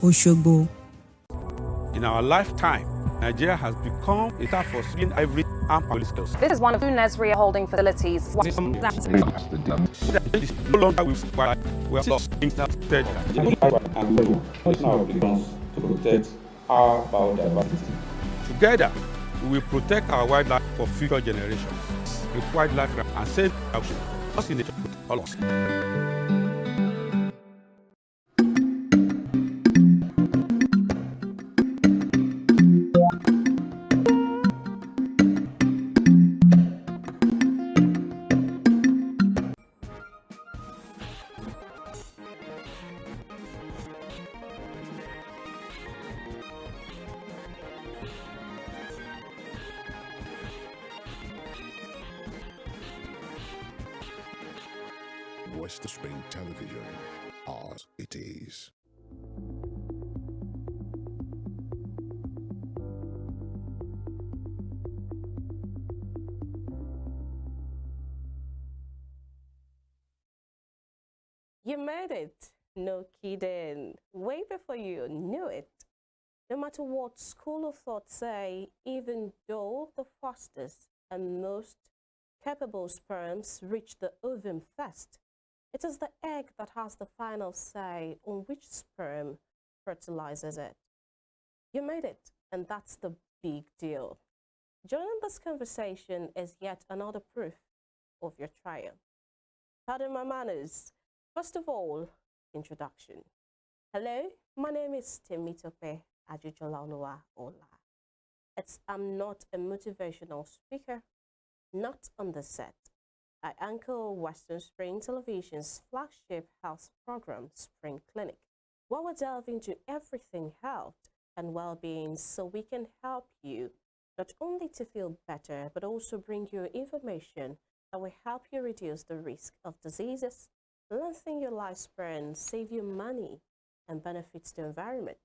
Oshogbo. In our lifetime, Nigeria has become a tough for seeing every armed police skills. This is one of two Nasria holding facilities. No longer we are lost in that stage. To protect our biodiversity. Together, we will protect our wildlife for future generations. With wildlife and save our ocean. Us in nature with all of us. West Spring Television, ours it is. You made it. No kidding. Way before you knew it. No matter what school of thought say, even though the fastest and most capable sperms reach the ovum first, it is the egg that has the final say on which sperm fertilizes it. You made it, and that's the big deal. Joining this conversation is yet another proof of your triumph. Pardon my manners. First of all, introduction. Hello, my name is Temitope Ajijola Ola. I'm not a motivational speaker, not on the set. I anchor Western Spring Television's flagship health program, Spring Clinic, where we delve into everything health and well-being so we can help you not only to feel better, but also bring you information that will help you reduce the risk of diseases, lengthen your lifespan, save you money, and benefits the environment.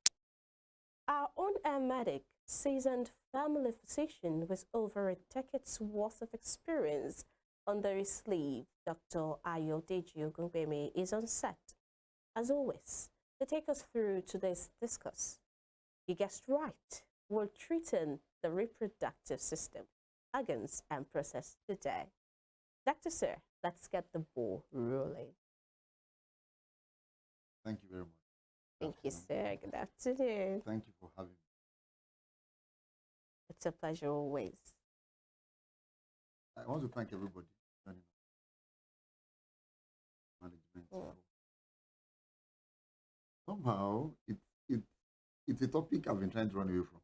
Our on-air medic, seasoned family physician with over a decade's worth of experience under his sleeve, Dr. Ayodeji Ogunbemi, is on set, as always, to take us through today's discuss. You guessed right, we're treating the reproductive system, organs, and process today. Dr. Sir, let's get the ball rolling. Thank you very much. Thank you, sir. Good afternoon. Thank you for having me. It's a pleasure always. I want to thank everybody joining management. Somehow, it's a topic I've been trying to run away from.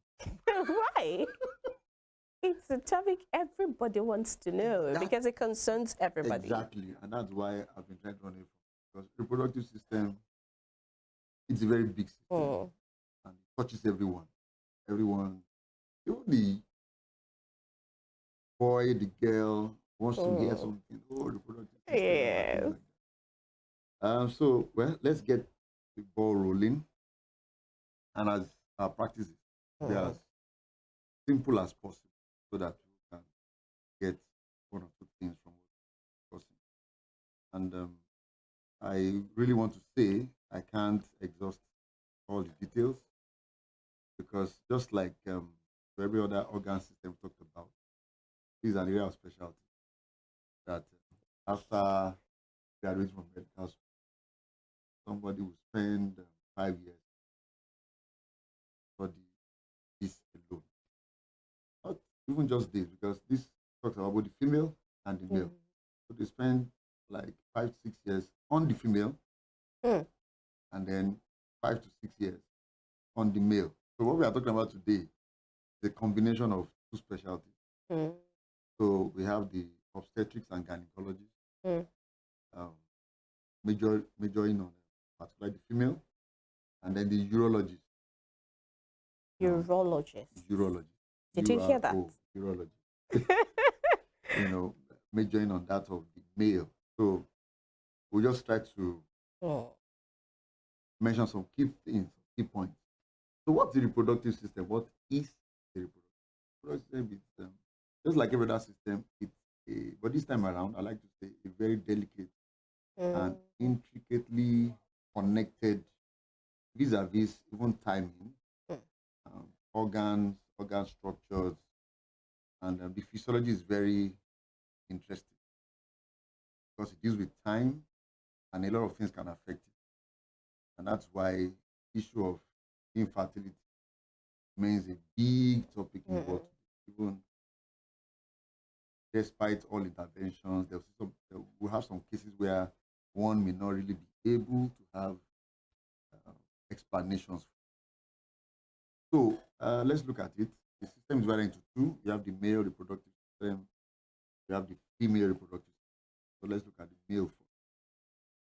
Why? It's a topic everybody wants to know because it concerns everybody. Exactly, and that's why I've been trying to run away from. Because reproductive system, it's a very big system, and it touches everyone. Everyone, even the boy, the girl wants to hear something. Oh, reproductive system. Yes. So, well, let's get the ball rolling. And as our practices, be as simple as possible so that we can get one or two things from what we're discussing. And I really want to say I can't exhaust all the details because just like every other organ system we talked about, this is an area of specialty that after graduating from medical school, somebody will spend 5 years studying this alone. Not even just this, because this talks about both the female and the male. So they spend like 5 to 6 years on the female and then 5 to 6 years on the male. So what we are talking about today is a combination of two specialties. So we have the obstetrics and gynecology, majoring on particularly the female, and then the urologist. Urologist. Did you hear that? Urology. Majoring on that of the male. So we'll just try to mention some key things, key points. So what's the reproductive system? What is the reproductive system? It's just like every other system, but this time around, I like to say a very delicate and intricately connected vis-a-vis even timing, organ structures, and the physiology is very interesting because it deals with time, and a lot of things can affect it, and that's why issue of infertility remains a big topic in the world. Even despite all interventions, we have some cases where one may not really be able to have explanations. So let's look at it. The system is divided into two. You have the male reproductive system, you have the female reproductive system. So let's look at the male first.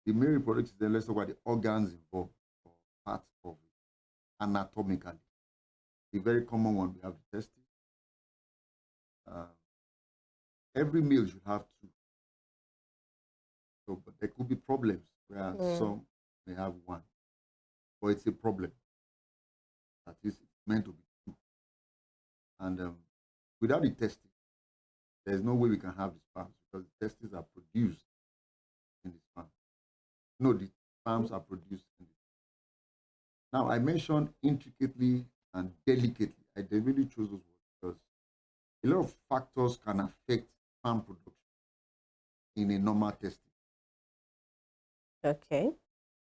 The male reproductive system, let's talk about the organs involved, or parts of it, anatomically. The very common one, we have the testes. Every male should have two. So, but there could be problems where some may have one, but it's a problem. That is, it's meant to be two. And without the testes, there's no way we can have the sperms because the testes are produced in the sperm. No, the sperms are produced in the. Now, I mentioned intricately and delicately. I deliberately chose those words because a lot of factors can affect sperm production in a normal testis. Okay.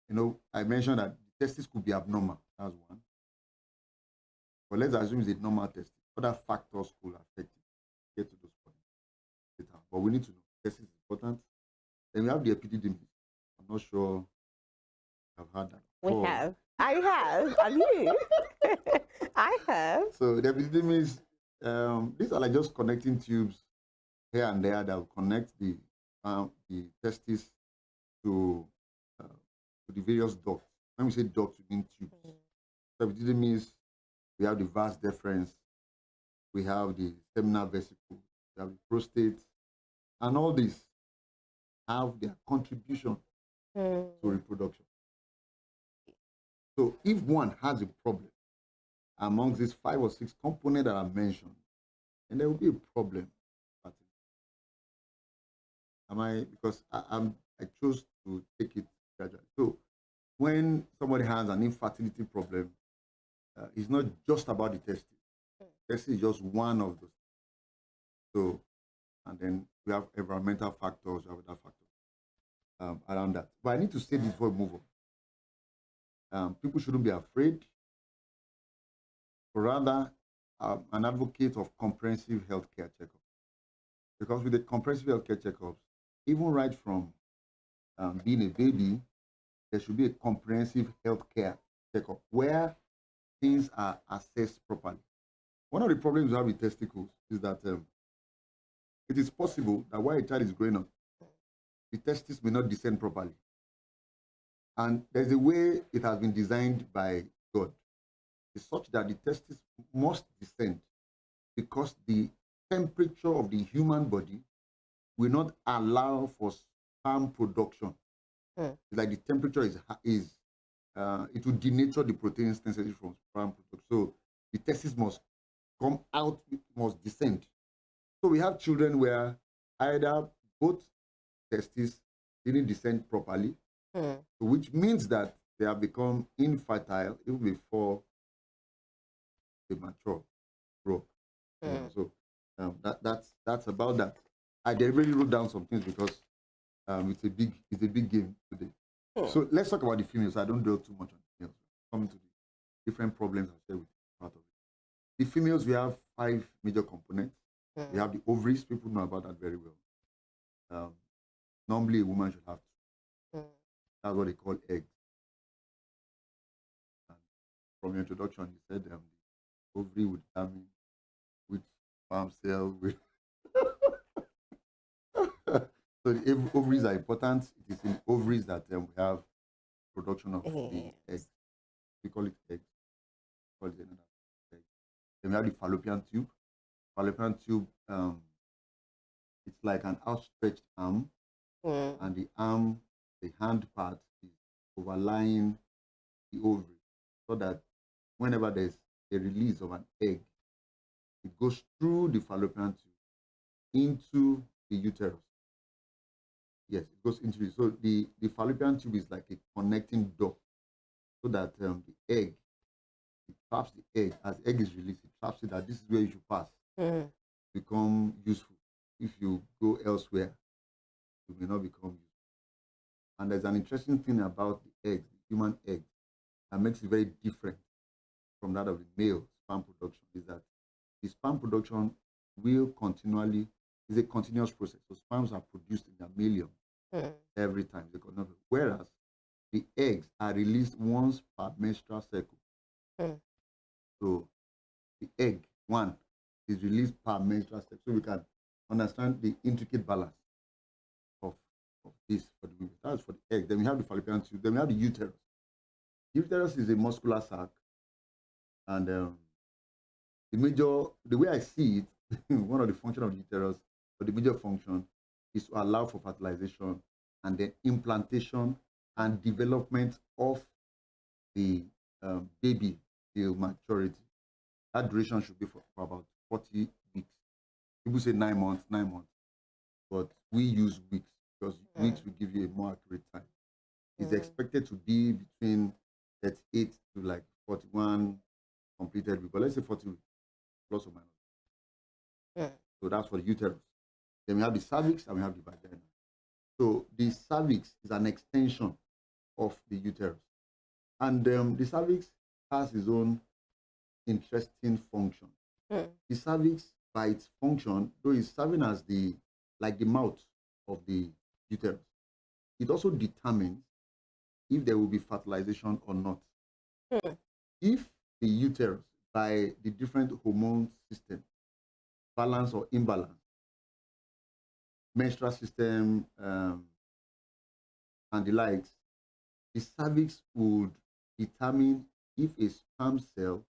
You know, I mentioned that the testis could be abnormal. That's one. But let's assume it's a normal testis. Other factors could affect it. Get to those points later. But we need to know testis is important. Then we have the epididymis. I'm not sure I've had that. We have. I have. Have you? I have. So the epididymis, these are like just connecting tubes here and there that will connect the testis to the various ducts. When we say ducts, we mean tubes. So epididymis, we have the vas deferens, we have the seminal vesicle, we have the prostate, and all these have their contribution to reproduction. So if one has a problem amongst these 5 or 6 components that I mentioned, then there will be a problem. Because I chose to take it gradually. So when somebody has an infertility problem, it's not just about the testes. Testes is just one of those. So, and then we have environmental factors, we have other factors around that. But I need to say this before we move on. People shouldn't be afraid. But rather, an advocate of comprehensive healthcare checkup. Because with the comprehensive healthcare checkups, even right from being a baby, there should be a comprehensive healthcare checkup where things are assessed properly. One of the problems we have with testicles is that it is possible that while a child is growing up, the testes may not descend properly. And there's a way it has been designed by God. It's such that the testes must descend because the temperature of the human body will not allow for sperm production. It's like the temperature is it will denature the protein synthesis from sperm production. So the testes must come out, it must descend. So we have children where either both testes didn't descend properly, which means that they have become infertile even before they mature, grow. So that's about that. I deliberately wrote down some things because it's a big game today. So let's talk about the females. I don't dwell too much on the males. Coming to the different problems I share with part of it. The females, we have 5 major components. We have the ovaries. People know about that very well. Normally, a woman should have 2. That's what they call eggs. And from your introduction, you said the ovary would determine which sperm cell will. So the ovaries are important. It is in ovaries that we have production of the eggs. We call it eggs. We call it another egg. Then we have the fallopian tube. Fallopian tube, it's like an outstretched arm, and the arm, the hand part, is overlying the ovary, so that whenever there's a release of an egg, it goes through the fallopian tube into the uterus. Yes, it goes into it. So the fallopian tube is like a connecting door so that the egg, it traps the egg. As egg is released, it traps it that this is where you should pass, become useful. If you go elsewhere, you may not become useful. And there's an interesting thing about the egg, the human egg, that makes it very different from that of the male sperm production, is that the sperm production will continually, is a continuous process. So sperms are produced in a million every time. Whereas the eggs are released once per menstrual cycle. So the egg, one, is released per menstrual cycle. So we can understand the intricate balance of this for the women. That's for the egg. Then we have the fallopian tube. Then we have the uterus. Uterus is a muscular sac. And the way I see it, one of the functions of the uterus, or the major function, is to allow for fertilization and then implantation and development of the baby till maturity. That duration should be for about 40 weeks. People say 9 months, but we use weeks because weeks will give you a more accurate time. It's expected to be between 38 to like 41 completed weeks, but let's say 40 weeks, plus or minus. So that's for the uterus. Then we have the cervix and we have the vagina. So the cervix is an extension of the uterus. And the cervix has its own interesting function. The cervix, by its function, though it's serving as the mouth of the uterus, it also determines if there will be fertilization or not. If the uterus, by the different hormone system, balance or imbalance, menstrual system, and the likes, the cervix would determine if a sperm cell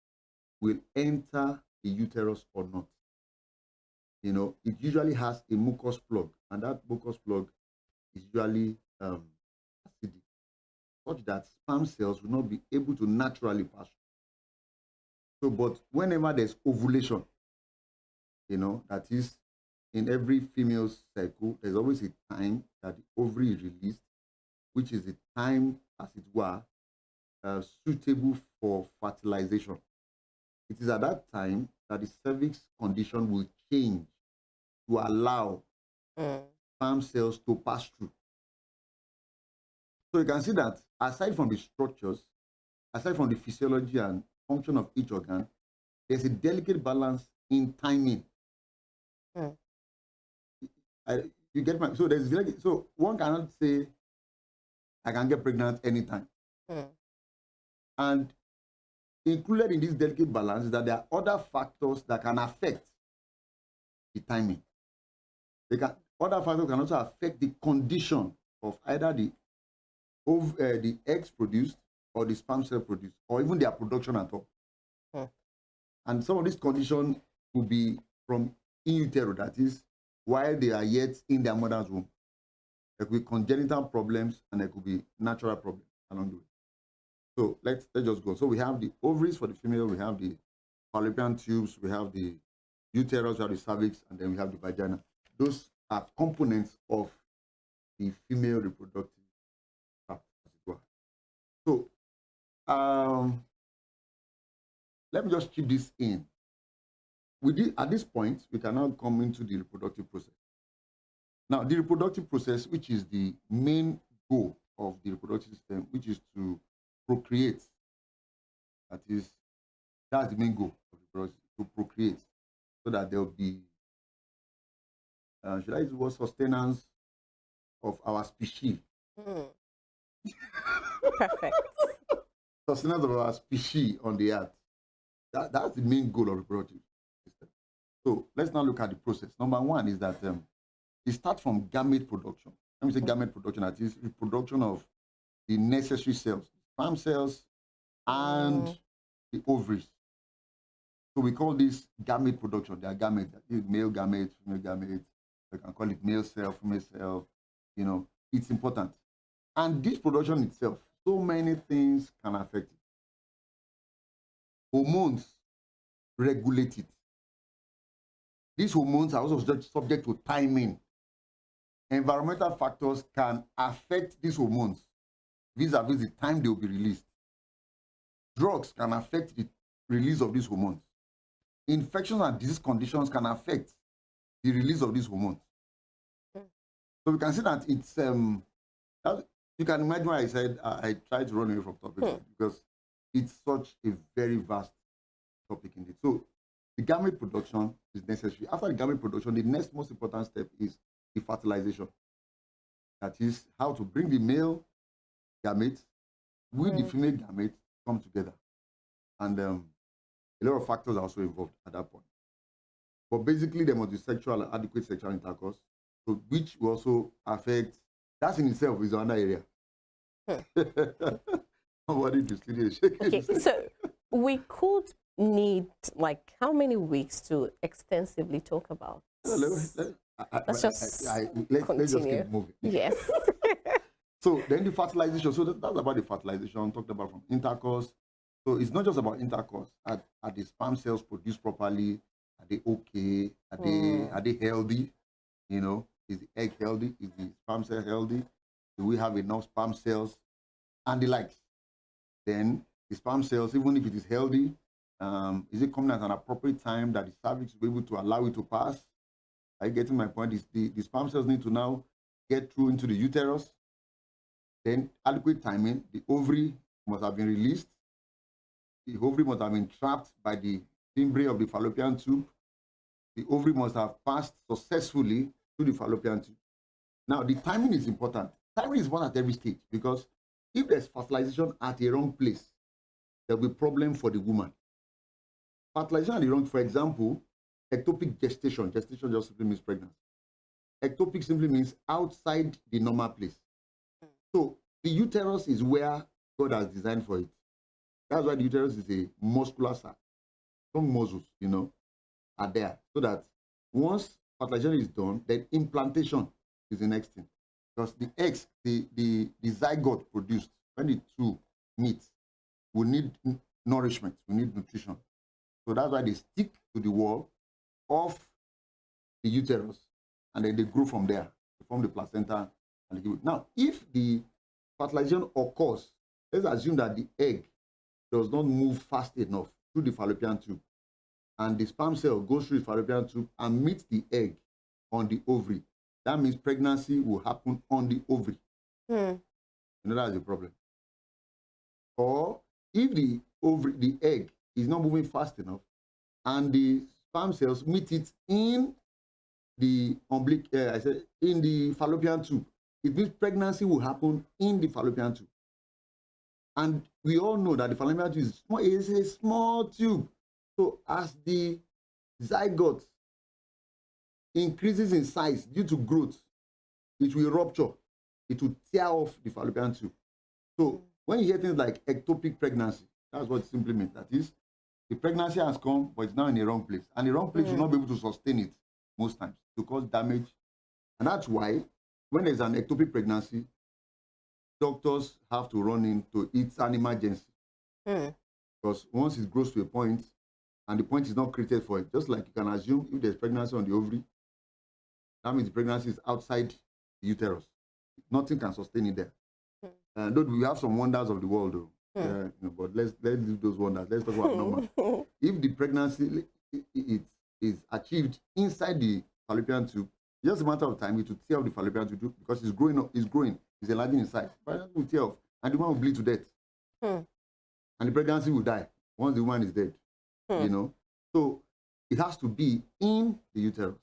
will enter the uterus or not. You know, it usually has a mucus plug, and that mucus plug is usually acidic, such that sperm cells will not be able to naturally pass. So, but whenever there's ovulation, you know, that is in every female cycle, there's always a time that the ovary is released, which is the time, as it were, suitable for fertilization. It is at that time that the cervix condition will change to allow sperm cells to pass through. So you can see that aside from the structures, aside from the physiology and function of each organ, there's a delicate balance in timing. You get my, so there's so one cannot say I can get pregnant anytime. And included in this delicate balance is that there are other factors that can affect the timing. Other factors can also affect the condition of either the eggs produced or the sperm cell produced, or even their production at all. And some of these conditions will be from in utero, that is, while they are yet in their mother's womb. There could be congenital problems and there could be natural problems along the way. So let's just go. So we have the ovaries for the female, we have the fallopian tubes, we have the uterus, we have the cervix, and then we have the vagina. Those are components of the female reproductive tract, as it were. So let me just keep this in. At this point, we can now come into the reproductive process. Now, the reproductive process, which is the main goal of the reproductive system, which is to procreate. That's the main goal of the process, to procreate, so that there will be, should I use the word sustenance of our species? Perfect. Sustenance of our species on the earth. That's the main goal of reproductive system. So let's now look at the process. Number one is that it starts from gamete production. Let me say gamete production, that is reproduction of the necessary cells, sperm cells and the ovaries. So we call this gamete production. They are gamete, male gamete, female gamete. We can call it male cell, female cell. You know, it's important. And this production itself, so many things can affect it. Hormones regulate it. These hormones are also subject to timing. Environmental factors can affect these hormones vis-a-vis the time they will be released. drugs can affect the release of these hormones. Infections and disease conditions can affect the release of these hormones. So we can see that it's you can imagine why I said I tried to run away from topics because it's such a very vast topic indeed. So the gamete production is necessary. After the gamete production, the next most important step is the fertilization. That is how to bring the male gamete with the female gamete come together. And a lot of factors are also involved at that point. But basically, there must be adequate sexual intercourse, so which will also affect, that in itself is another area. Nobody in the studio is shaking. Okay, so we could need like how many weeks to extensively talk about? Let's just keep moving. Yes. So then the fertilization. So that's about the fertilization. Talked about from intercourse. So it's not just about intercourse. Are the sperm cells produced properly? Are they okay? Are they healthy? You know, is the egg healthy? Is the sperm cell healthy? Do we have enough sperm cells? And the likes. Then the sperm cells, even if it is healthy, is it coming at an appropriate time that the cervix will be able to allow it to pass? Are you getting my point? The sperm cells need to now get through into the uterus. Then adequate timing, the ovary must have been released. The ovary must have been trapped by the membrane of the fallopian tube. The ovary must have passed successfully through the fallopian tube. Now, the timing is important. Timing is important at every stage because if there's fertilization at the wrong place, there'll be a problem for the woman. Fertilization at the wrong, for example, ectopic gestation. Gestation just simply means pregnancy. Ectopic simply means outside the normal place. So the uterus is where God has designed for it. That's why the uterus is a muscular sac. Some muscles, you know, are there. So that once fertilization is done, then implantation is the next thing. Because the eggs, the zygote produced, when the two meet, we need nourishment, we need nutrition. So that's why they stick to the wall of the uterus, and then they grow from there, they form the placenta. And they give it. Now, if the fertilization occurs, let's assume that the egg does not move fast enough through the fallopian tube, and the sperm cell goes through the fallopian tube and meets the egg on the ovary. That means pregnancy will happen on the ovary. You know, that's the problem. Or if the egg is not moving fast enough, and the sperm cells meet it in the in the fallopian tube, it means pregnancy will happen in the fallopian tube. And we all know that the fallopian tube is a small tube. So as the zygote increases in size due to growth, it will rupture. It will tear off the fallopian tube. So when you hear things like ectopic pregnancy, that's what it simply means. That is, the pregnancy has come, but it's now in the wrong place. And the wrong place will not be able to sustain it most times to cause damage. And that's why when there's an ectopic pregnancy, doctors have to run into it's an emergency. Because once it grows to a point, and the point is not created for it, just like you can assume if there's pregnancy on the ovary, that means the pregnancy is outside the uterus. Nothing can sustain it there. Though we have some wonders of the world, though. You know, but let's leave those wonders. Let's talk about normal. If the pregnancy is achieved inside the fallopian tube, just a matter of time, it will tear off the fallopian tube because it's growing up, it's enlarging in size. Pregnancy will tear off, and the woman will bleed to death. And the pregnancy will die once the woman is dead. You know, so it has to be in the uterus.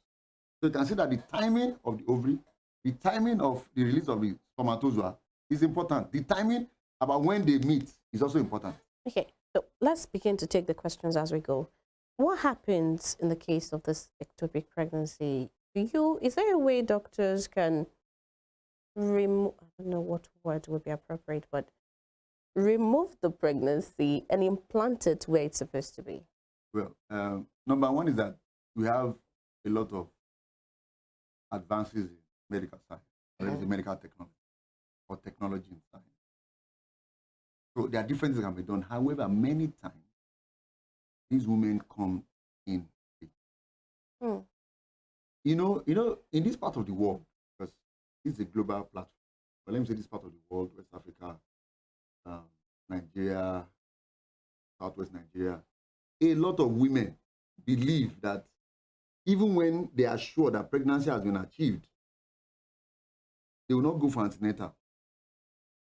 So you can see that the timing of the ovary, the timing of the release of the spermatozoa is important. The timing about when they meet is also important. Okay, so let's begin to take the questions as we go. What happens in the case of this ectopic pregnancy? Is there a way doctors can remove, I don't know what word would be appropriate, but remove the pregnancy and implant it where it's supposed to be? Well, number one is that we have a lot of advances in medical science, or in medical technology, or technology in science. So there are different things that can be done. However, many times, these women come in. You know, in this part of the world, because it's a global platform, but let me say this part of the world, West Africa, Nigeria, Southwest Nigeria, a lot of women believe that even when they are sure that pregnancy has been achieved, they will not go for antenatal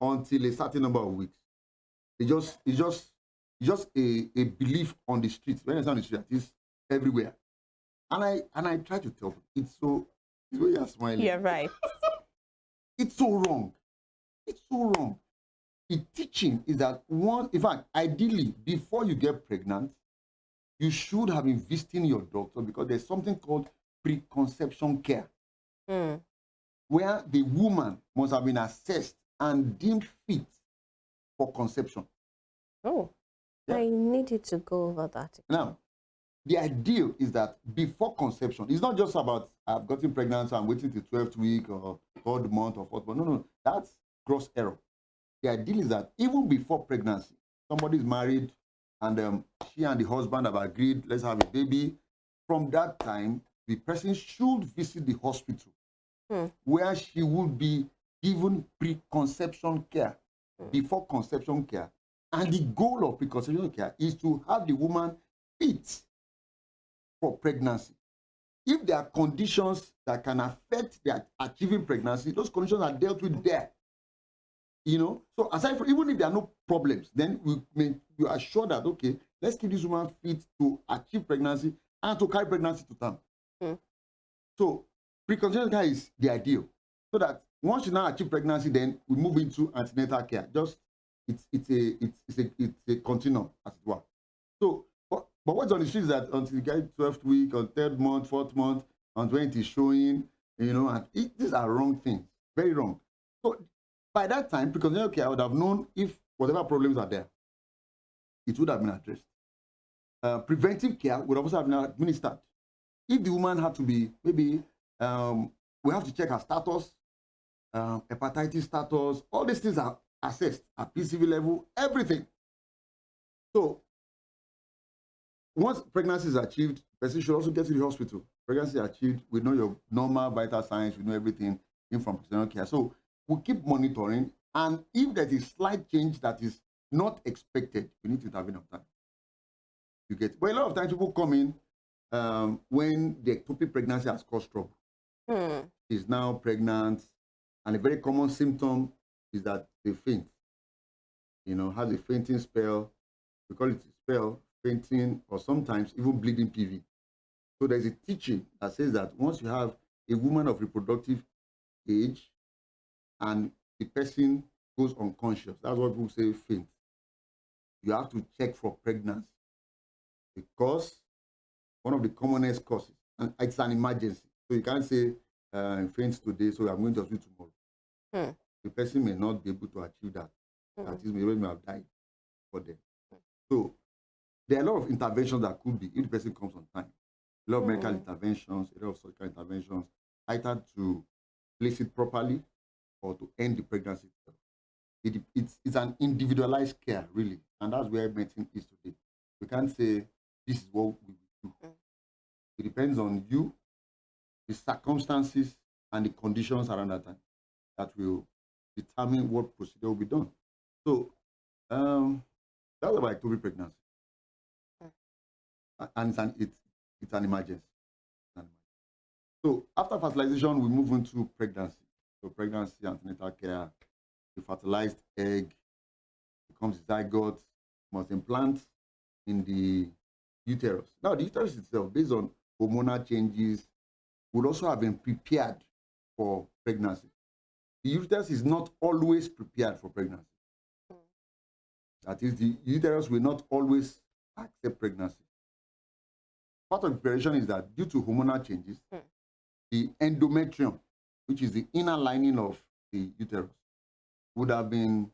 until a certain number of weeks. It's just a belief on the streets. When it's on the street, it's everywhere. And I try to tell them, it's the way you're smiling. You're right. It's so wrong. It's so wrong. The teaching is that in fact, ideally, before you get pregnant, you should have been visiting your doctor, because there's something called preconception care, where the woman must have been assessed and deemed fit for conception. Oh, Yeah. I needed to go over that. Now, the ideal is that before conception, it's not just about I've gotten pregnant, so I'm waiting till 12th week or 3rd month or 4th month. No, that's gross error. The ideal is that even before pregnancy, somebody is married and she and the husband have agreed, let's have a baby. From that time, the person should visit the hospital where she would be given preconception care, before conception care. And the goal of preconception care is to have the woman fit for pregnancy. If there are conditions that can affect their achieving pregnancy, those conditions are dealt with there. You know, so aside from, even if there are no problems, then you are sure that, okay, let's keep this woman fit to achieve pregnancy and to carry pregnancy to term. So preconception care is the ideal, so that once you now achieve pregnancy, then we move into antenatal care. Just it's a continuum, as it were. So, but what's on the street is that until you get 12th week, on 3rd month, 4th month, and when it is showing, you know, and these are wrong things, very wrong. So by that time, preconception care, I would have known if whatever problems are there, it would have been addressed. Preventive care would also have been administered. If the woman had to be, maybe we have to check her status, hepatitis status, all these things are assessed at PCV level, everything. So once pregnancy is achieved, the person should also get to the hospital. Pregnancy is achieved, we know your normal vital signs, we know everything in from prenatal care. So we keep monitoring, and if there is slight change that is not expected, we need to intervene on time. You get, but a lot of times people come in when the ectopic pregnancy has caused trouble. Is now pregnant, and a very common symptom is that they faint. You know, has a fainting spell. We call it a spell, fainting, or sometimes even bleeding PV. So there's a teaching that says that once you have a woman of reproductive age and the person goes unconscious, that's what people say faint, you have to check for pregnancy, because one of the commonest causes, and it's an emergency. So you can't say faint today, so I'm going to hospital tomorrow. The person may not be able to achieve that. That is, maybe may have died for them. So there are a lot of interventions that could be if the person comes on time. A lot of medical interventions, a lot of surgical interventions, either to place it properly or to end the pregnancy itself. It's an individualized care, really, and that's where medicine is today. We can't say this is what we will do. It depends on you, the circumstances, and the conditions around that time that will determine what procedure will be done. So that's about ectopic pregnancy, and it's an emergency. So after fertilization, we move into pregnancy. So pregnancy, antenatal care, the fertilized egg becomes zygote, must implant in the uterus. Now, the uterus itself, based on hormonal changes, would also have been prepared for pregnancy. The uterus is not always prepared for pregnancy. That is, the uterus will not always accept pregnancy. Part of preparation is that due to hormonal changes, the endometrium, which is the inner lining of the uterus, would have been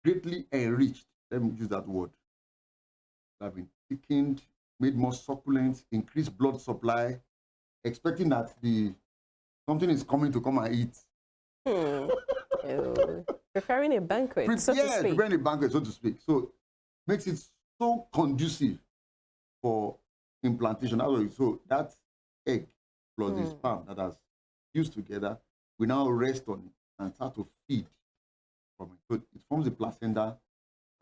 greatly enriched. Let me use that word. It would have been thickened, made more succulent, increased blood supply, expecting that something is coming to come and eat. Preparing a banquet, so to speak. Preparing a banquet, so to speak. So makes it so conducive for implantation. So that egg plus the sperm that has fused together, we now rest on it and start to feed from it. So it forms a placenta,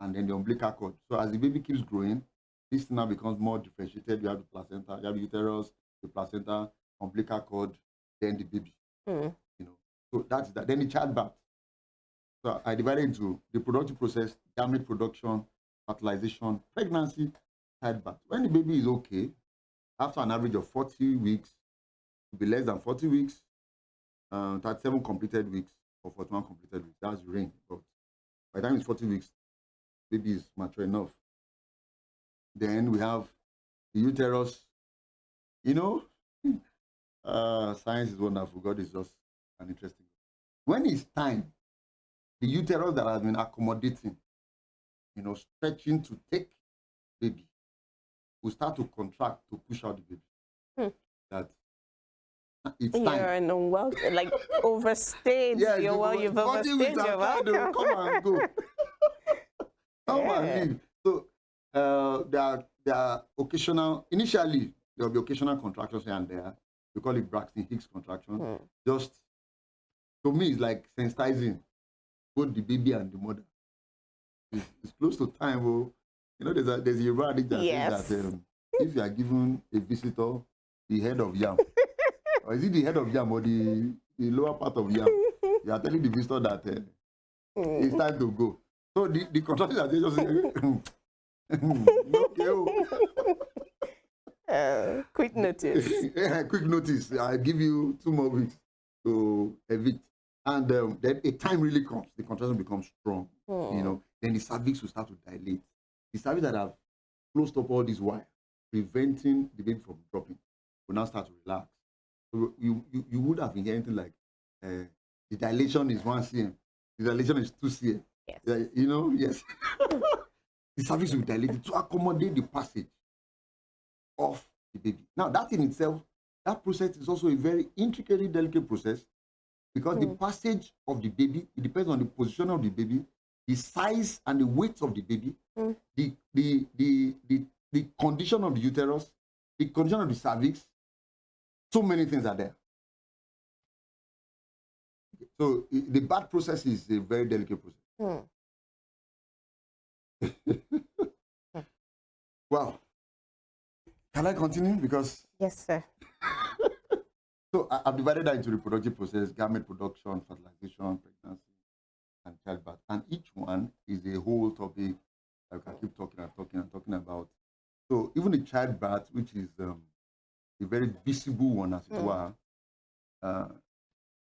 and then the umbilical cord. So as the baby keeps growing, this now becomes more differentiated. You have the placenta, you have the uterus, the placenta, umbilical cord, then the baby. You know, so that's that. Then the childbirth. So I divided into the reproductive process, gamete production, fertilization, pregnancy, childbirth. When the baby is okay, after an average of 40 weeks, it will be less than 40 weeks, 37 completed weeks, or 41 completed weeks. That's the range. But by the time it's 40 weeks, baby is mature enough. Then we have the uterus. You know, science is wonderful. God is just an interesting. When it's time, the uterus that has been accommodating, you know, stretching to take baby, will start to contract to push out the baby. That it's You're time. like overstayed. Yeah, You've 40 overstayed weeks your are trying to welcome. come and go. Come Yeah. and leave. So there are occasional. Initially, there will be occasional contractions here and there. We call it Braxton Hicks contraction. Just to me, it's like sensitizing both the baby and the mother. It's close to time. Oh, you know, there's a Yoruba adage that Yes. says that if you are given a visitor the head of yam, or is it the head of yam or the lower part of yam, you are telling the visitor that it's time to go. So the contractors are just saying, okay, Quick notice. quick notice. I give you 2 more weeks to evict, and then a time really comes. The contraction becomes strong. You know, then the cervix will start to dilate. The cervix that have closed up all these wires, preventing the baby from dropping, will now start to relax. So you would have been hearing things like the dilation is 1 cm, the dilation is 2 cm. Yes. You know, yes. The cervix will dilate to accommodate the passage of the baby. Now, that in itself, that process is also a very intricately delicate process, because the passage of the baby, it depends on the position of the baby, the size and the weight of the baby, the condition of the uterus, the condition of the cervix. So many things are there. So the birth process is a very delicate process. Wow. Can I continue? Because Yes, sir. so I've divided that into reproductive process, gamete production, fertilization, pregnancy, and childbirth. And each one is a whole topic that we can keep talking about. So even the childbirth, which is a very visible one, as it were,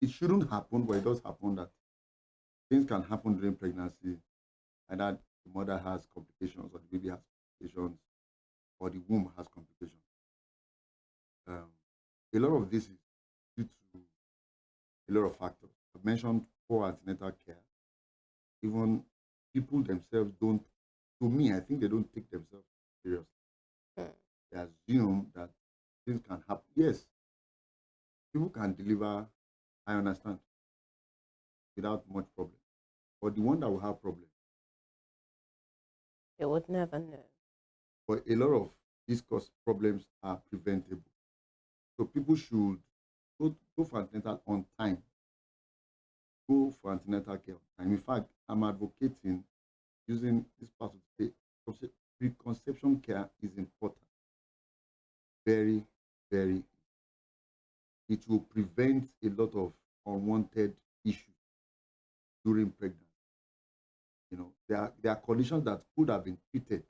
it shouldn't happen, but it does happen that things can happen during pregnancy, and that the mother has complications, or the baby has complications, or the womb has complications. A lot of this is due to a lot of factors. I've mentioned poor antenatal care. Even people themselves don't, to me, I think they don't take themselves seriously. They assume that things can happen. Yes, people can deliver, I understand, without much problem. But the one that will have problems, You would never know. but a lot of these cause problems are preventable. So people should go for antenatal on time. Go for antenatal care on time. In fact, I'm advocating using this part of the state. Preconception care is important. Very, very. It will prevent a lot of unwanted issues during pregnancy. You know, there are conditions that could have been treated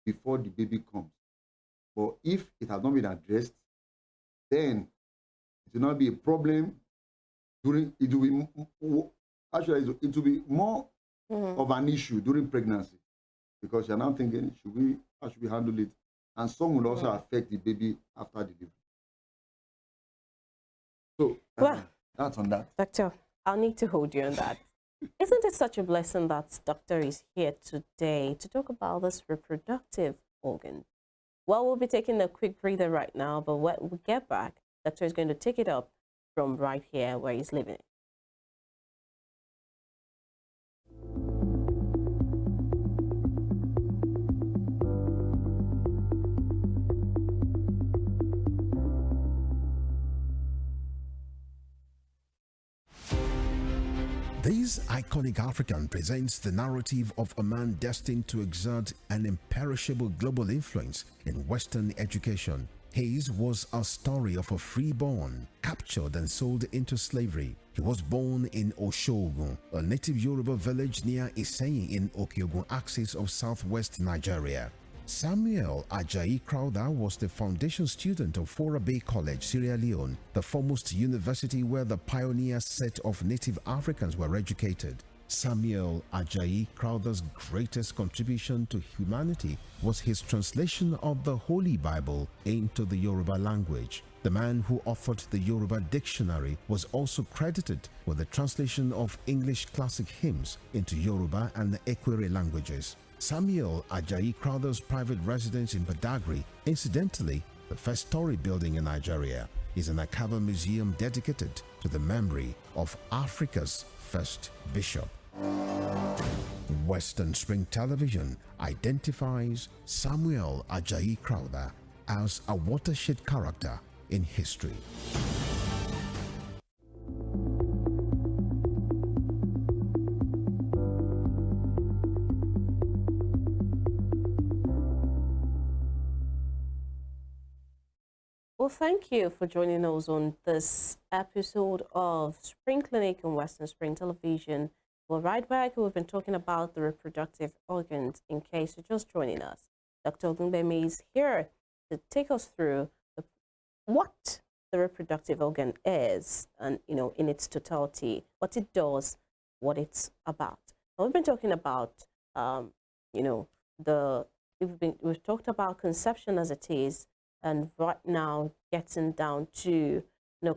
before the baby comes. But if it has not been addressed, then it will not be a problem during, it will be, actually, it will be more of an issue during pregnancy, because you're now thinking, how should we handle it? And some will also affect the baby after delivery. So, Well, that's on that. Doctor, I'll need to hold you on that. Isn't it such a blessing that Doctor is here today to talk about this reproductive organ? Well, we'll be taking a quick breather right now, but when we get back, Doctor is going to take it up from right here where he's living. This iconic African presents the narrative of a man destined to exert an imperishable global influence in Western education. His was a story of a freeborn, captured and sold into slavery. He was born in Oshogun, a native Yoruba village near Iseyin in Okeogun axis of southwest Nigeria. Samuel Ajayi Crowther was the foundation student of Fora Bay College, Sierra Leone, the foremost university where the pioneer set of native Africans were educated. Samuel Ajayi Crowther's greatest contribution to humanity was his translation of the Holy Bible into the Yoruba language. The man who authored the Yoruba dictionary was also credited with the translation of English classic hymns into Yoruba and the Ekwere languages. Samuel Ajayi Crowther's private residence in Badagry, incidentally the first story building in Nigeria, is an Akaba museum dedicated to the memory of Africa's first bishop. Western Spring Television identifies Samuel Ajayi Crowther as a watershed character in history. Well, thank you for joining us on this episode of Spring Clinic on Western Spring Television. Well, right back, we've been talking about the reproductive organs in case you're just joining us. Dr. Ogunbemi is here to take us through what the reproductive organ is and, in its totality, what it does, what it's about. Now, we've been talking about, we've talked about conception as it is, and right now getting down to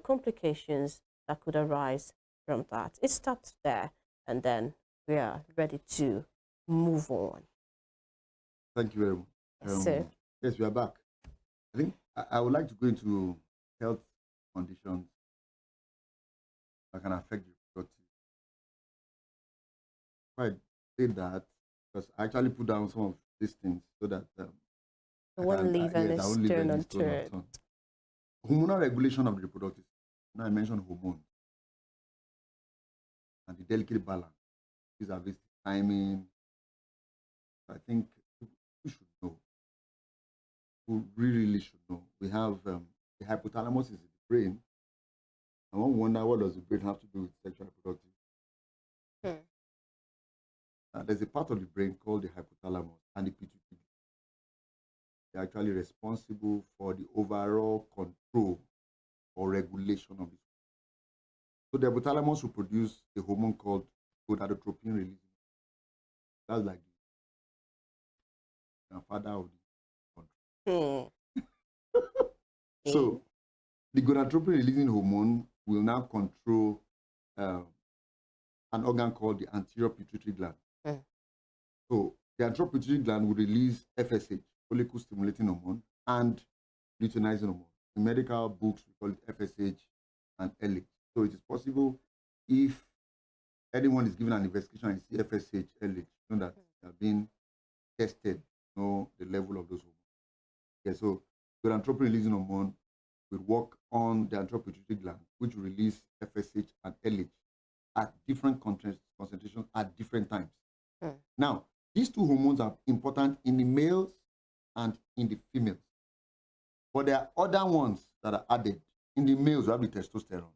complications that could arise from that. It stops there, and then we are ready to move on. Thank you very much. So, yes, we are back. I think I would like to go into health conditions that can affect the reproductive. I say that because I actually put down some of these things so that I won't leave any stone unturned. Hormonal regulation of the reproductive. Now I mentioned hormones and the delicate balance. These are the timing. I think we should know. We really should know. We have the hypothalamus is in the brain. I won't wonder what does the brain have to do with sexual reproductive. There's a part of the brain called the hypothalamus and the pituitary. They're actually responsible for the overall control or regulation of this. So the hypothalamus will produce a hormone called gonadotropin releasing. That's like the father of the country. So the gonadotropin releasing hormone will now control an organ called the anterior pituitary gland. So the anterior pituitary gland will release FSH, follicle stimulating hormone, and luteinizing hormone. In medical books, we call it FSH and LH. So it is possible if anyone is given an investigation and see FSH, LH, know that they are being tested, know the level of those hormones. Okay, so gonadotropin releasing hormone will work on the anterior pituitary gland, which will release FSH and LH at different concentrations at different times. Now, these two hormones are important in the males and in the females. But there are other ones that are added. In the males, we have the testosterone,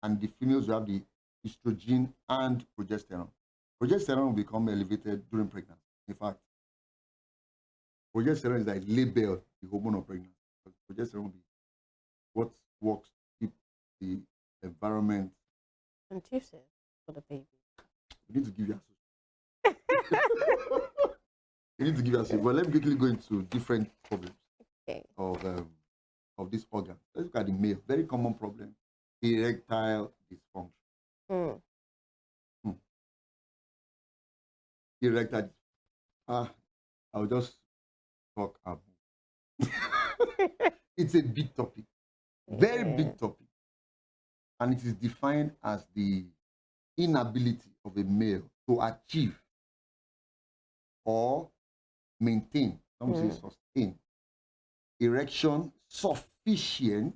and the females, we have the estrogen and progesterone. Progesterone will become elevated during pregnancy. In fact, progesterone is like labeled the hormone of pregnancy. Progesterone will be what works to keep the environment conducive for the baby. We need to give you a we need to give us. Well, let me quickly go into different problems of this organ. Let's look at the male. Very common problem: erectile dysfunction. Erectile. I'll just talk about. It's a big topic, very big topic, and it is defined as the inability of a male to achieve or maintain, some say sustain, erection sufficient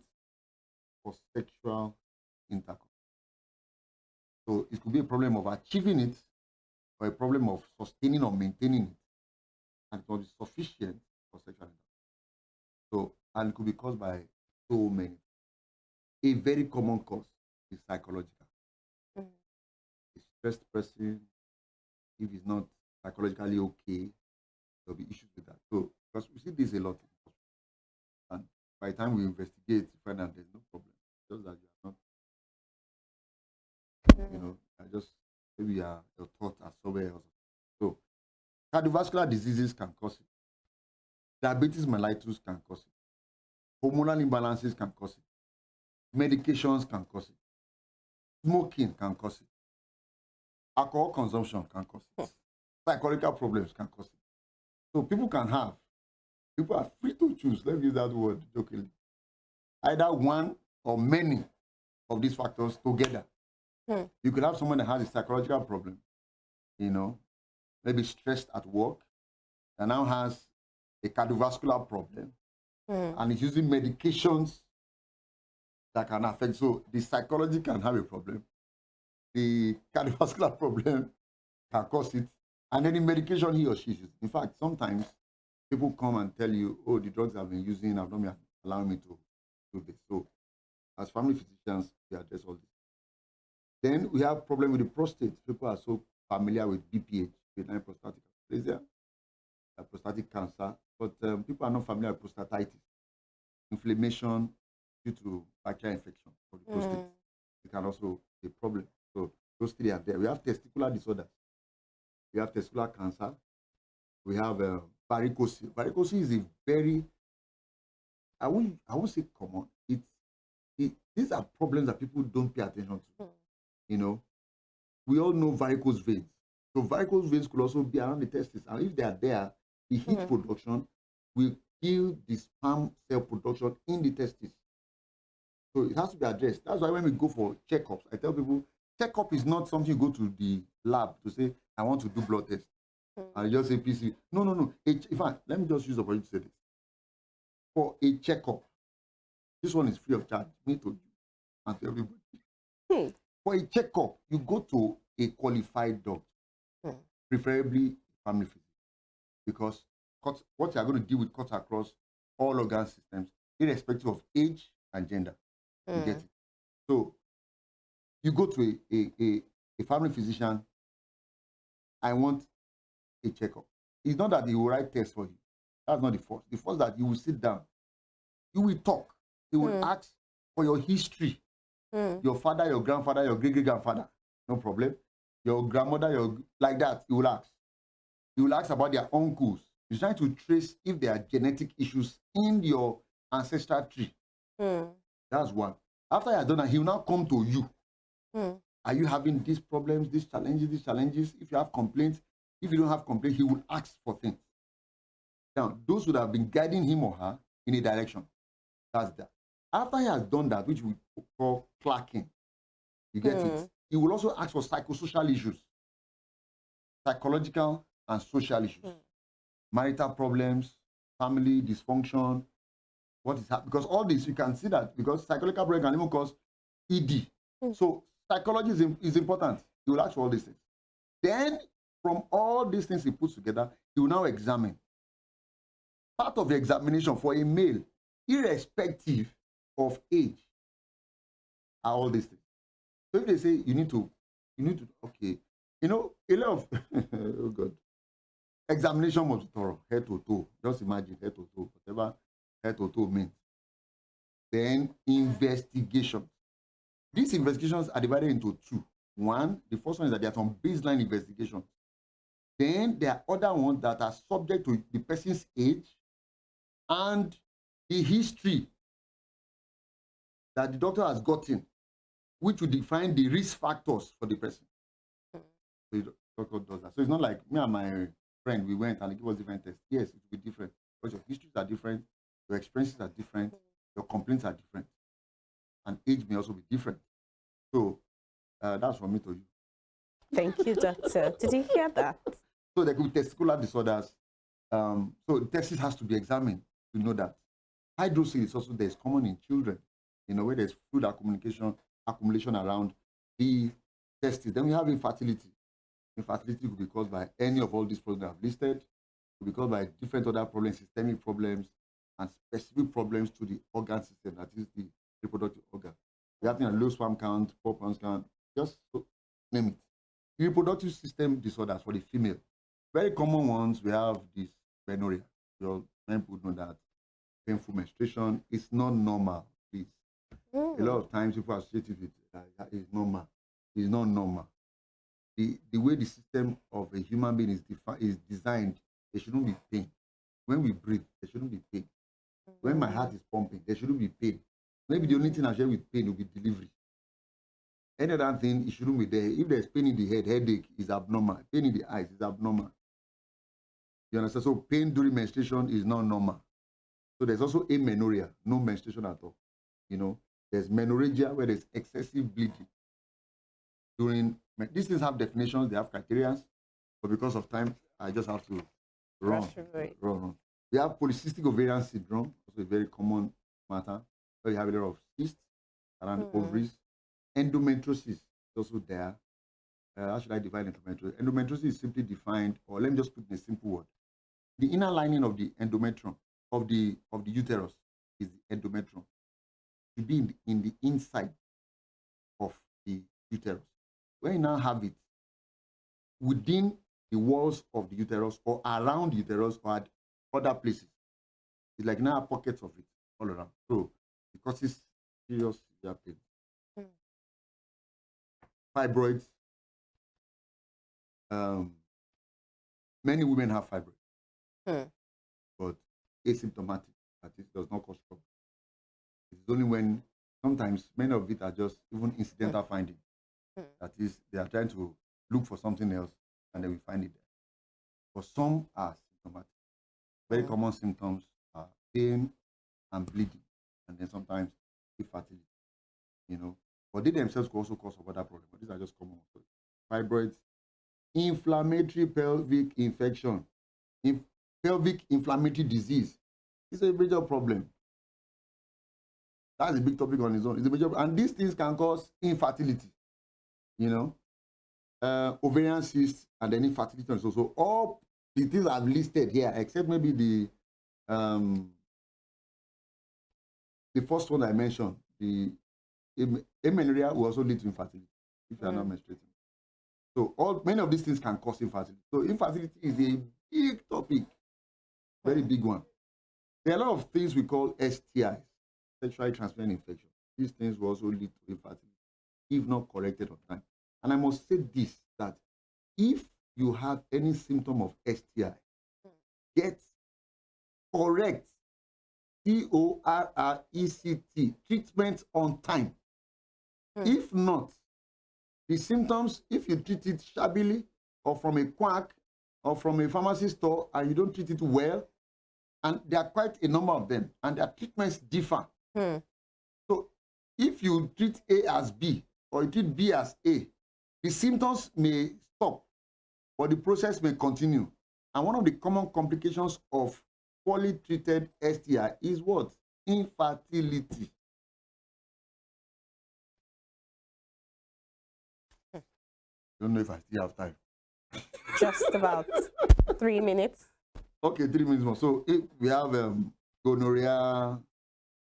for sexual intercourse. So it could be a problem of achieving it or a problem of sustaining or maintaining it. And it must be sufficient for sexual intercourse. So, and it could be caused by so many. A very common cause is psychological. A stressed person, if he's not psychologically okay, there'll be issues with that. So, because we see this a lot. And by the time we investigate, we find out there's no problem. Just that you are not, you know, just maybe your thoughts are somewhere else. So, cardiovascular diseases can cause it. Diabetes mellitus can cause it. Hormonal imbalances can cause it. Medications can cause it. Smoking can cause it. Alcohol consumption can cause it. Psychological problems can cause it. So people are free to choose, let's use that word jokingly, either one or many of these factors together. You could have someone that has a psychological problem, you know, maybe stressed at work, and now has a cardiovascular problem, and is using medications that can affect. So the psychology can have a problem, the cardiovascular problem can cause it, and then the medication he or she uses. In fact, sometimes people come and tell you, oh, the drugs I've been using have not been allowing me to do this. So as family physicians, we address all this. Then we have problem with the prostate. People are so familiar with BPH, benign prostatic hyperplasia, prostatic cancer, but people are not familiar with prostatitis, inflammation due to bacterial infection of the prostate. It can also be a problem. So those three are there. We have testicular disorders. We have testicular cancer. We have varicocele. Varicocele is a very, I won't say common. These are problems that people don't pay attention to. You know, we all know varicose veins. So varicose veins could also be around the testes, and if they are there, the heat production will kill the sperm cell production in the testes. So it has to be addressed. That's why when we go for checkups, I tell people, checkup is not something you go to the lab to say, I want to do blood test. And you just say PC. No. In fact, let me just use the opportunity to say this. For a checkup, this one is free of charge, me to you and to everybody. For a checkup, you go to a qualified doctor, preferably family physician, because what you are going to deal with cuts across all organ systems, irrespective of age and gender. You get it. So you go to a family physician. I want a checkup. It's not that he will write tests for you. That's not the first. The first that you will sit down, you will talk. He will ask for your history. Your father, your grandfather, your great-great-grandfather, no problem. Your grandmother, like that, he will ask. He will ask about their uncles. He's trying to trace if there are genetic issues in your ancestral tree. That's one. After he has done that, he will now come to you. Are you having these problems, these challenges? If you have complaints, if you don't have complaints, he will ask for things. Now, those would have been guiding him or her in a direction. That's that. After he has done that, which we call clacking, you get it? He will also ask for psychosocial issues, psychological and social issues, marital problems, family dysfunction, what is happening. Because all this, you can see that, because psychological problem can even cause ED. So psychology is important. He will ask for all these things. Then, from all these things he puts together, he will now examine. Part of the examination for a male, irrespective of age, are all these things. So if they say you need to, okay, you know, a lot of, oh God, examination must be thorough, head to toe. Just imagine head to toe, whatever head to toe means. Then investigation. These investigations are divided into two. One, the first one is that there are some baseline investigations. Then there are other ones that are subject to the person's age and the history that the doctor has gotten, which will define the risk factors for the person. So the doctor does that. So it's not like me and my friend, we went and he gave us different tests. Yes, it will be different because your histories are different, your experiences are different, your complaints are different, and age may also be different. So that's from me to you. Thank you, doctor. Did you hear that? So there could be testicular disorders. So the testis has to be examined to know that. Hydrocele is also there. It's common in children, you know, where there's fluid accumulation around the testes. Then we have infertility. Infertility could be caused by any of all these problems I've listed. It could be caused by different other problems, systemic problems, and specific problems to the organ system, that is the reproductive organ. We have things like low sperm count, poor sperm count, just name it. The reproductive system disorders for the female. Very common ones, we have this menorrhea. Many people know that painful menstruation is not normal, please. A lot of times people associate it with that is normal. It's not normal. The way the system of a human being is designed, there shouldn't be pain. When we breathe, there shouldn't be pain. When my heart is pumping, there shouldn't be pain. Maybe the only thing I share with pain will be delivery. Any other thing, it shouldn't be there. If there's pain in the head, headache is abnormal. Pain in the eyes is abnormal. You understand? So pain during menstruation is not normal. So there's also amenorrhea, no menstruation at all. You know, there's menorrhagia where there's excessive bleeding. These things have definitions, they have criteria, but because of time, I just have to run. We have polycystic ovarian syndrome, also a very common matter, where you have a lot of cysts around the ovaries. Endometriosis is also there. How should I define endometriosis? Endometriosis is simply defined, or let me just put in a simple word. The inner lining of the endometrium, of the uterus, is the endometrium. To be in the inside of the uterus. When you now have it within the walls of the uterus or around the uterus or at other places, it's like now pockets of it all around. So it causes serious pain. Fibroids. Many women have fibroids, but asymptomatic. That is, does not cause trouble. It's only when sometimes many of it are just even incidental findings. That is, they are trying to look for something else and then we find it there. But some are symptomatic. Very common symptoms are pain and bleeding, and then sometimes infertility. You know, but they themselves could also cause some other problems. But these are just common. So, fibroids, inflammatory pelvic infection, pelvic inflammatory disease. It's a major problem. That's a big topic on its own. It's a major, and these things can cause infertility. You know, ovarian cysts and then infertility. So all the things I've listed here, except maybe the first one I mentioned, the amenorrhea will also lead to infertility if you are not menstruating. So many of these things can cause infertility. So infertility is a big topic, very big one. There are a lot of things we call STIs, sexually transmitted infection. These things will also lead to infertility if not corrected on time. And I must say this, that if you have any symptom of STI, get correct CORRECT treatment on time. If not, the symptoms, if you treat it shabbily or from a quack or from a pharmacy store and you don't treat it well, and there are quite a number of them, and their treatments differ. So if you treat A as B or you treat B as A, the symptoms may stop, but the process may continue. And one of the common complications of poorly treated STI is what? Infertility. I don't know if I still have time. Just about 3 minutes. Okay, 3 minutes more. So if we have gonorrhea,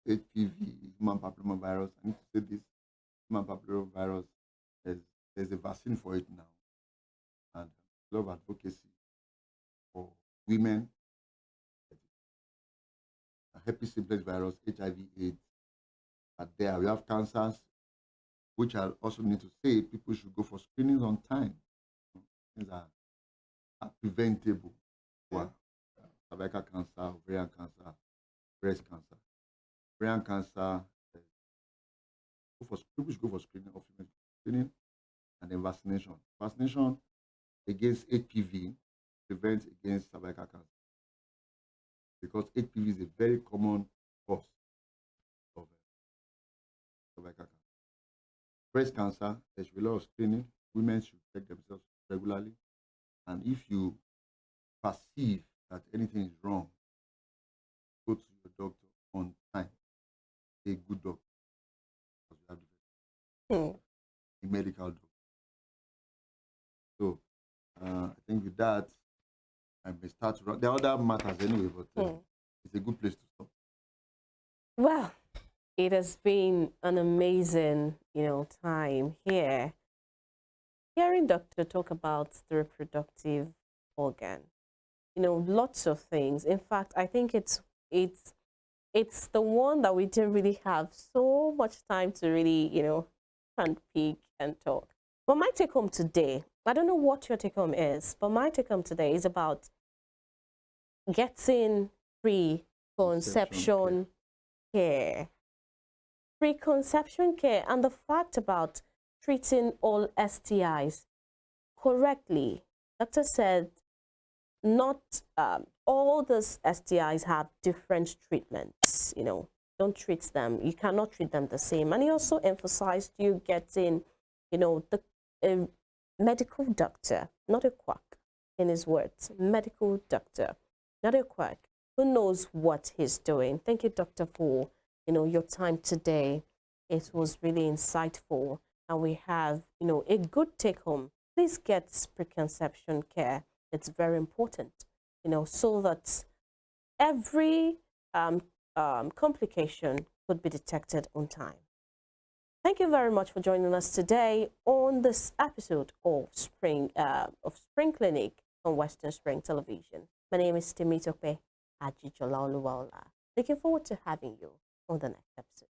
HPV, human papillomavirus. I need to say this. Human papillomavirus, there's a vaccine for it now. And a lot of advocacy for women. Herpes simplex virus, HIV, AIDS are there. We have cancers, which I also need to say people should go for screenings on time. Things are preventable. Cervical cancer, ovarian cancer, breast cancer. Ovarian cancer, people should go for screening and then vaccination. Vaccination against HPV prevents against cervical cancer, because HPV is a very common cause of cervical cancer. Breast cancer, there should be a lot of screening. Women should check themselves regularly. And if you perceive that anything is wrong, go to your doctor on time. A good doctor. Because you have a medical doctor. I think with that, I may start to. There are other matters anyway, but it's a good place to stop. Well, it has been an amazing, time here. Hearing Doctor talk about the reproductive organ, lots of things. In fact, I think it's the one that we didn't really have so much time to really, handpick and talk. But my take home today, I don't know what your take home is, but my take home today is about getting preconception care. Preconception care and the fact about treating all STIs correctly. Doctor said not all those STIs have different treatments, don't treat them. You cannot treat them the same. And he also emphasized you getting, the medical doctor, not a quack, in his words, medical doctor, not a quack, who knows what he's doing. Thank you, Doctor, for, your time today. It was really insightful. And we have, a good take home. Please get preconception care. It's very important, so that every complication could be detected on time. Thank you very much for joining us today on this episode of Spring Clinic on Western Spring Television. My name is Temitope Ajijola Oluwaola. Looking forward to having you on the next episode.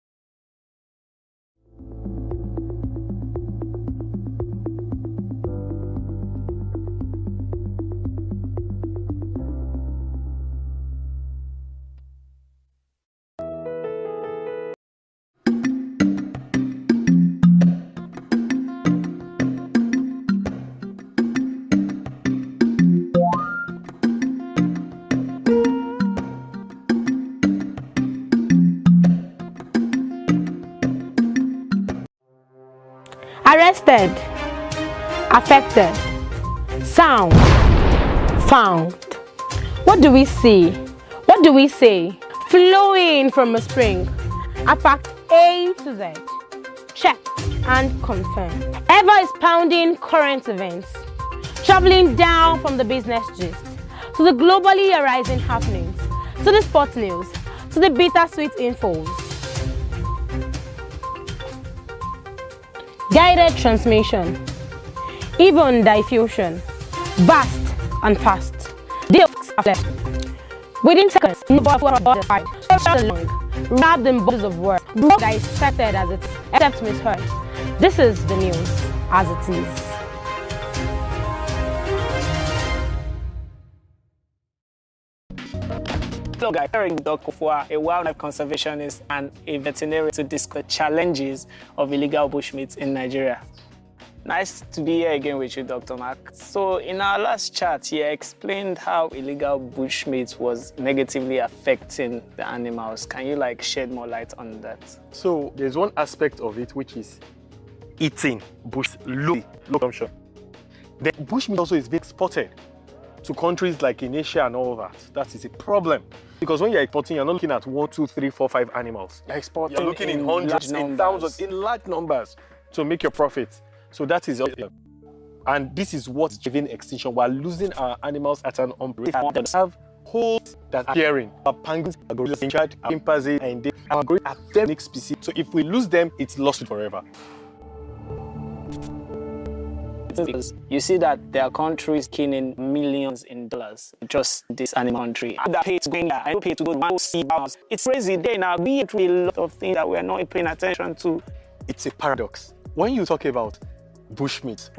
Arrested, affected, sound, found. What do we see? What do we say? Flowing from a spring. A fact A to Z. Check and confirm. Ever expounding current events. Traveling down from the business gist to the globally arising happenings, to the sports news, to the bittersweet infos. Guided transmission, even diffusion, vast and fast. Deals are left. Within seconds, nobody the fight. Long, wrapped in bodies of words, dissected as it's except misheard. This is the news as it is. Hello guys, I'm Dr. Kofua, a wildlife conservationist and a veterinarian to discuss challenges of illegal bushmeat in Nigeria. Nice to be here again with you, Dr. Mark. So in our last chat, you explained how illegal bushmeat was negatively affecting the animals. Can you shed more light on that? So there's one aspect of it which is eating bush, low consumption. The bushmeat also is being exported to countries like in Asia and all that. That is a problem. Because when you're exporting, you're not looking at 1, 2, 3, 4, 5 animals. You're exporting you're looking in hundreds, in thousands, in large numbers to make your profit. So that is, and this is what's driving extinction. We're losing our animals at an unprecedented rate. We have holes that are appearing. Our penguins, our gorillas, our chimpanzees, and our gorillas are very unique species. So if we lose them, it's lost forever. Because you see that there are countries killing millions in dollars just this animal country. I pay to go in there, I pay to go to see house. It's crazy. There now we through a lot of things that we're not paying attention to. It's a paradox. When you talk about bushmeat,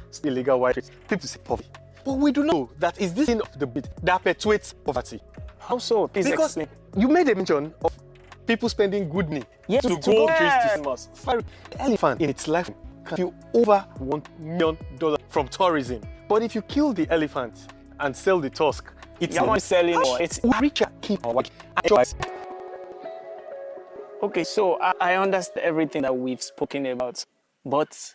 it's illegal white trade, people say poverty. But we do know that is this thing of the bit that perpetuates poverty. How so? Please because explain. You made a mention of people spending good money to go chase these animals. The elephant in its life can feel over $1 million from tourism. But if you kill the elephant and sell the tusk, it's not selling more. It's richer. Okay, so I understand everything that we've spoken about, but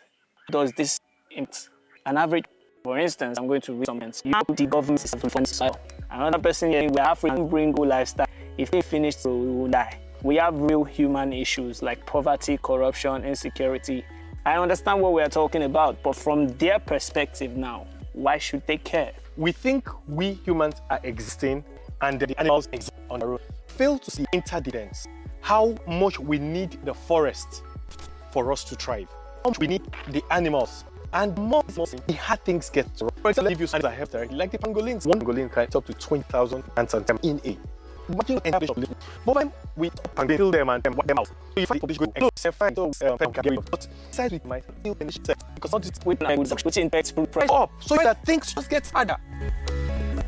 does this impact an average? For instance, I'm going to read something. The government is from soil. Another person here, we have to bring good lifestyle. If they finish, we will die. We have real human issues like poverty, corruption, insecurity. I understand what we are talking about, but from their perspective now, why should they care? We think we humans are existing and the animals exist on their own. Fail to see interdependence. How much we need the forest for us to thrive. How much we need the animals. And more the hard things get wrong. For example, if you sign a health directly, like the pangolins. One pangolin can up to 20,000 ants in a. Imagine an entire population. But when we kill them and wipe them out, so you find the population going close and find but besides we might still finish it because not this way like which impacts price up. So that things just get harder.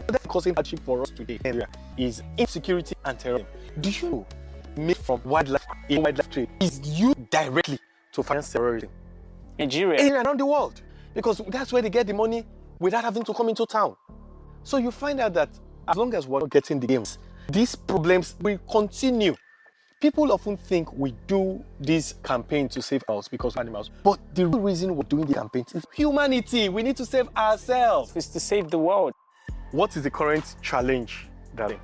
That's causing hardship for us today is insecurity and terrorism. Do you know made from wildlife trade is used directly to finance terrorism? Nigeria. And around the world. Because that's where they get the money without having to come into town. So you find out that as long as we're not getting the games, these problems will continue. People often think we do this campaign to save us because of animals. But the real reason we're doing the campaign is humanity. We need to save ourselves. It's to save the world. What is the current challenge, darling?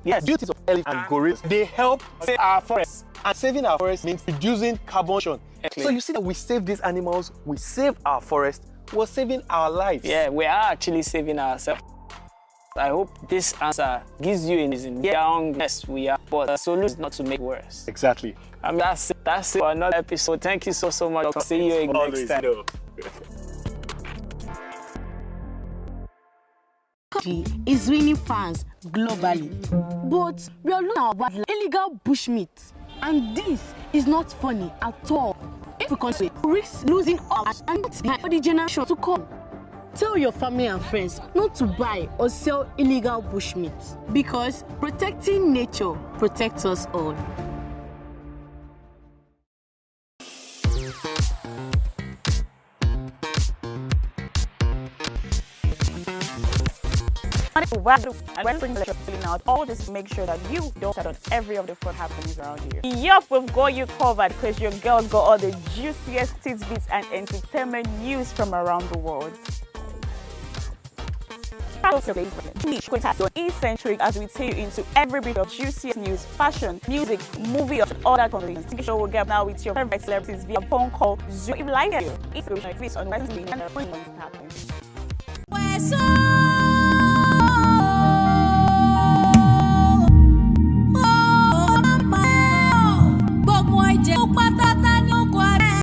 Yes. Beauties of elephants and gorillas, they help save our forests. And saving our forests means reducing carbon emission. Exactly. So you see that we save these animals, we save our forest, we're saving our lives. Yeah, we are actually saving ourselves. I hope this answer gives you a reason. Yes, we are, but the solution is not to make worse. Exactly. I mean, that's it for another episode. Thank you so much. I'll see you again next time. Is winning fans globally, but we are losing our wildlife, illegal bushmeat, and this is not funny at all. If we continue, we risk losing us and behind the generation to come. Tell your family and friends not to buy or sell illegal bushmeat because protecting nature protects us all. All this to make sure that you don't set on every of the fun happenings around here. Yup, we've got you covered because your girl got all the juiciest tidbits and entertainment news from around the world. Eccentric as we take you into every bit of juiciest news, fashion, music, movie, or other content. Make sure we'll get now with your favorite celebrities via phone call, Zoom, if you like it. It's on Wednesday and happens.